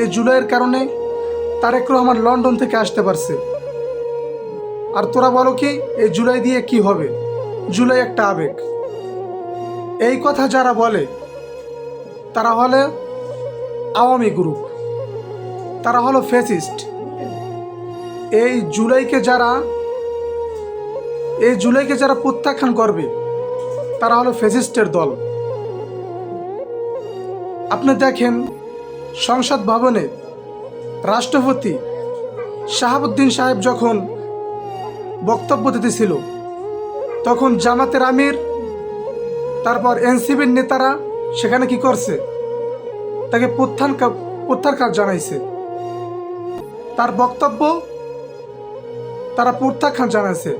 এই জুলাইয়ের কারণে তারেক রহমান লন্ডন থেকে আসতে পারছে। আর তোরা বলো কি এই জুলাই দিয়ে কি হবে? জুলাই একটা আবেগ। এই কথা যারা বলে তারা হলে আওয়ামী গ্রুপ, তারা হলো ফ্যাসিস্ট। এই জুলাইকে যারা প্রত্যাখ্যান করবে তারা হলো ফ্যাসিস্টের দল। আপনি দেখেন সংসদ ভবনে রাষ্ট্রপতি শাহাবুদ্দিন সাহেব যখন বক্তব্য দিতেছিল, তখন জামাতের আমির তারপর এনসিবির নেতারা সেখানে কি করছে? তাকে প্রত্যাখ্যান জানাইছে। তার বক্তব্য তারা প্রত্যাখ্যান জানাইছে।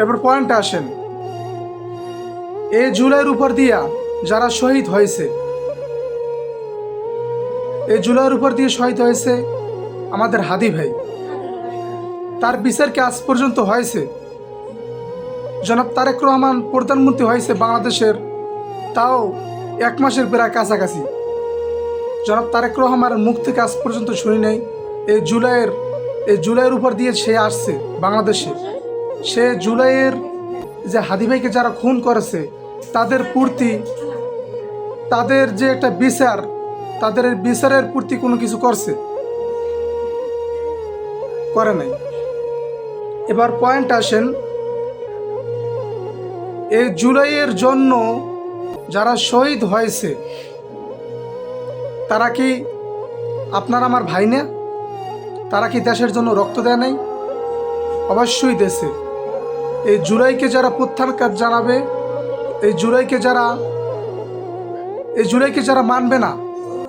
এবার পয়েন্টে আসেন, এই জুলাইয়ের উপর দিয়া যারা শহীদ হয়েছে, এই জুলাইয়ের উপর দিয়ে শহীদ হয়েছে আমাদের হাদি ভাই। তার বিচার কি আজ পর্যন্ত হয়েছে? জনাব তারেক রহমান প্রধানমন্ত্রী হয়েছে বাংলাদেশের, তাও 1 মাসের প্রায় কাছাকাছি। জনাব তারেক রহমানের মুখ থেকে আজ পর্যন্ত শুনি নাই এই জুলাইয়ের উপর দিয়ে সে আসছে বাংলাদেশে। সে জুলাইয়ের যে হাদি ভাইকে যারা খুন করেছে তাদের প্রতি, তাদের যে একটা বিচার, তাদের বিচারের প্রতি কোনো কিছু করছে? করে নাই। এবার পয়েন্ট আসেন, এই জুলাইয়ের জন্য যারা শহীদ হয়েছে তারা কি আপনার আমার ভাই না? তারা কি দেশের জন্য রক্ত দেয় নাই? অবশ্যই দেশে। এই জুলাইকে যারা প্রত্যাখ্যান জানাবে, এই জুলাইকে যারা মানবে না,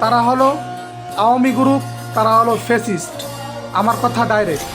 তারা হলো আওয়ামী গ্রুপ, তারা হলো ফ্যাসিস্ট। আমার কথা ডাইরেক্ট।